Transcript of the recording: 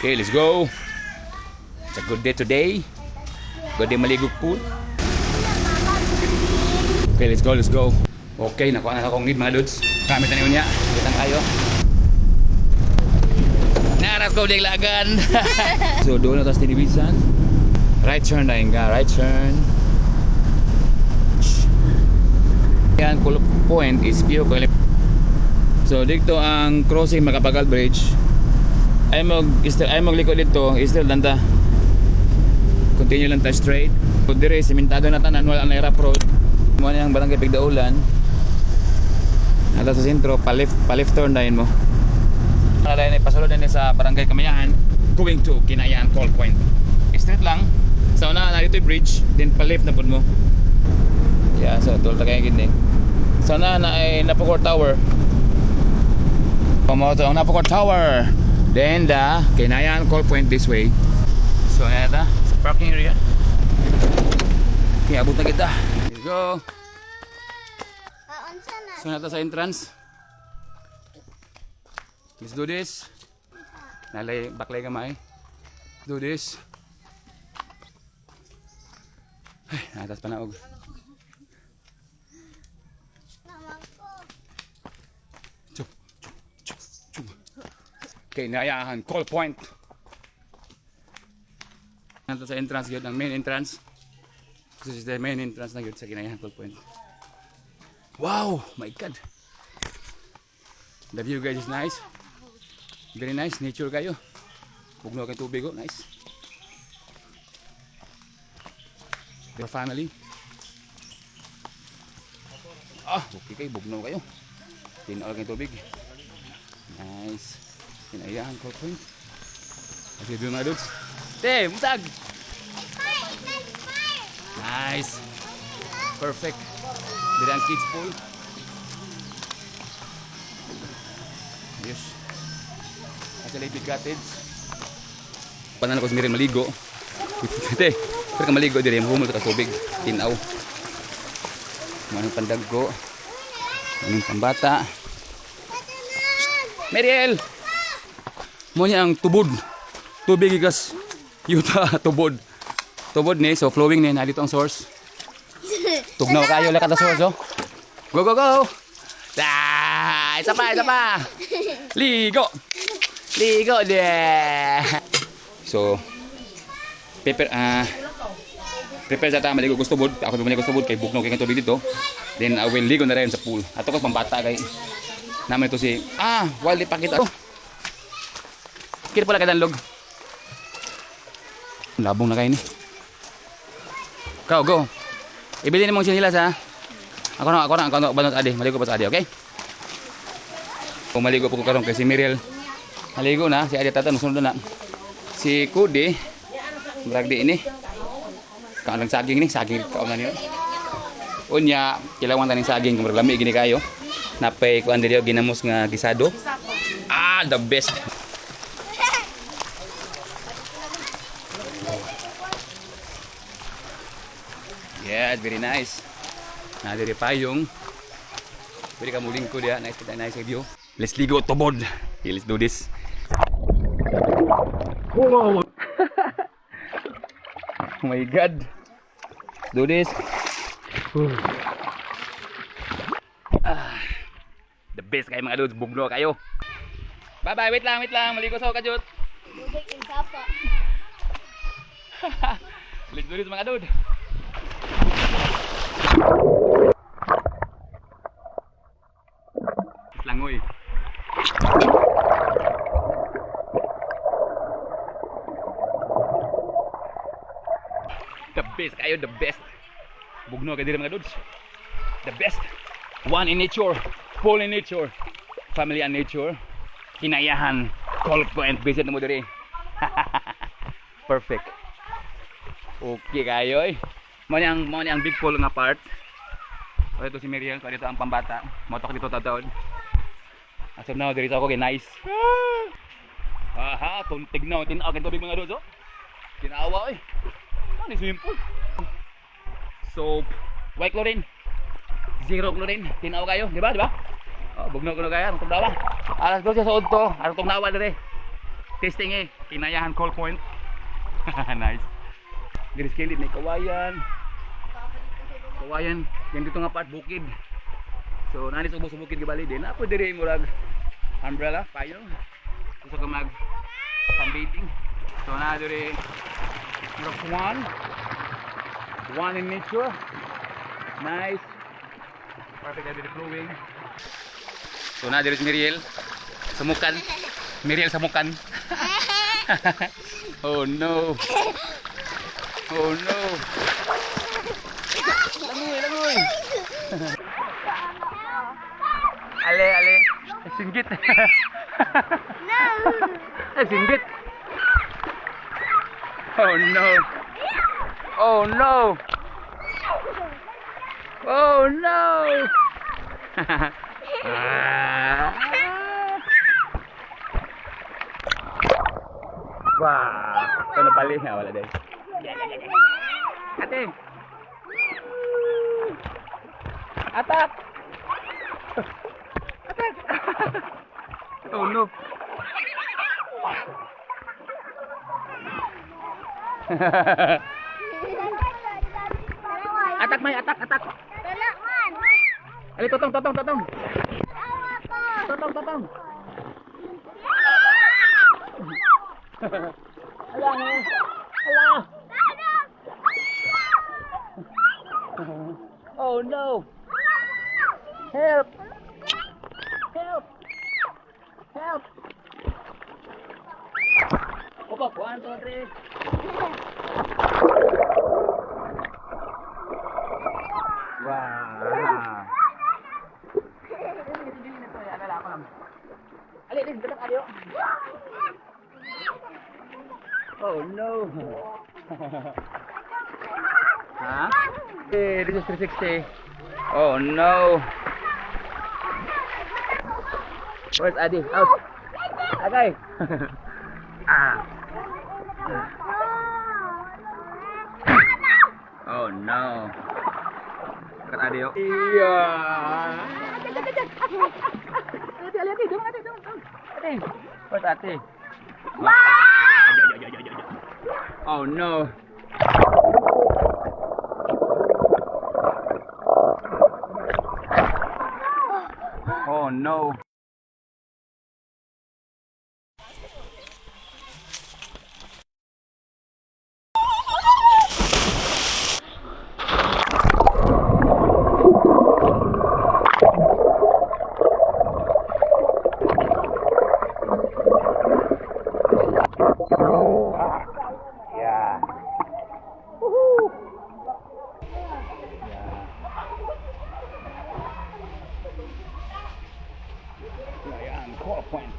Okay, let's go. It's a good day today. Good day maligog pool. Okay, let's go, let's go. Okay, nakuha na akong need mga dudes. Gamit na niyo niya. Kitang kayo. Naras ko diglagan. So, doon na tayo tinibisan. Right turn na yung right turn. Yan, cool point is Pio. So, dito ang crossing Makapagal Bridge. Ay maglikod dito, still danda. Continue lang tayo straight. So, dire, simentado na tanan, wala na rough road. Muna yung barangay Pigdaulan. Nata sa sentro, pa-left turn na yun mo. Nalayan ay pasulod na sa barangay Kamayahan, going to Kinayan Call Point. Straight lang. Sa una, narito yung bridge, then pa-left na po mo. Yeah, so tulad na kayo gini. Sa una na ay Napocor Tower. Pumoto ang Napocor Tower. Then the Kinayan Call Point this way. So nata, sa parking area. Okay, abot na kita. Let's go. So nata sa entrance. Let's do this. Nalay, baklay kamay. Do this. Ay, natas pa na og. Okay, Kinayan Call Point. Nata sa entrance yun, ang main entrance. This is the main entrance na yun sa Kinayan Call Point. Wow, my God. The view guys is nice. Very nice, nature kayo. Bugno kay tubig oh, nice. For family. Ah, okay kay bugno kayo. Tinaw kay tubig. Nice. Kinayan Call Point. Okay, view mga dudes. Te, mutag. Nice. Perfect. Dito ang kids pool. Yes. Sa Lady Cottage. Panan ako sumiri maligo. Ite, pero ka maligo dire humol ka tubig, tinaw. Manong pandaggo. Manong pambata. Mariel. Mo niya ang tubod. Tubig igas. Yuta tubod. Tubod ni so flowing ni na dito ang source. Tugnaw kayo la kada source oh. Go go go. Isa pa. Ligo. Ligo deh. So, prepare sa tama ligo gusto bod. Ako bumili gusto bod kay bukno kay tubig dito. Then I will ligo na rin sa pool. Ato ko pambata kay naman ito si wali pakita. Oh. Kira pala kay danlog. Labong na kayo ni. Go. Ibili ni mong sinilas ha. Ako na banot ade, maligo pa sa ade, okay? Kung maligo po ko karon kay si Miriel. Maligo na, si ade tatan sunod na. Si Kude, bragdi ini. Kaang saging ni, saging kaon na niyo. Unya, kilawang taning saging kung lami gini kayo. Napay kuan diri ginamos nga gisado. The best. Yeah, very nice. Nah, dari payung. Pwede ka muling ko dia. Nice view. Let's ligo tubod. Okay, let's do this. Wow. Oh my God. Do this. The best kayo mga dudes. Bugno kayo. Bye-bye. Wait lang. Maligo sa kajut. Let's do this mga dudes. Langoy. The best kayo, the best. Bugno kayo dito mga dudes. The best. One in nature, full in nature, family and nature. Kinayahan Call Point visit mo diri. Perfect. Okay kayo eh. Mo ni ang big pool nga part. O ito si Miriam, so dito ang pambata. Motok dito tataon. As of now, there is ako kay nice. Tuntig na, tinaw kay tubig mga dodo. Tinawa eh. Ano ni swimming pool? So, white chlorine. Zero chlorine. Tinaw kayo, di ba? Oh, bugno kuno kaya, tugnawa. Alas 12 sa udto, aron tugnawa dire. Testing eh. Kinayahan call point. Nice. Garis kilid may kawayan. Kawayan. Yan dito nga part bukid. So nani sa ubos sa bukid gibali din. Apo diri murag umbrella, payong. Gusto ka mag sunbathing. So na diri murag one in nature. Nice. Perfect na diri flowing. So na diri si Miriel. Samukan. Miriel samukan. Oh no. Oh no. Langoy. Ale. Singgit. No. Singgit. Oh no. Oh no. Oh no. Wah, ito napali nga wala din. Ate. Atak. Atak. Oh no. Atak may atak. Wala man. Ali totong. Awa ko. Totong. Ala. Oh no. Help. Opo, 1, 2, 3. Wow. Oh no. Huh? Hey, this is 360. Oh no. Where's Adi? Out. Agay. Oh no. Kat Adi yuk. Iya. Adi, dong. Adi. Where's Adi? Oh no. Oh no. Yeah. Woohoo. Yeah. Ayan, 4 point.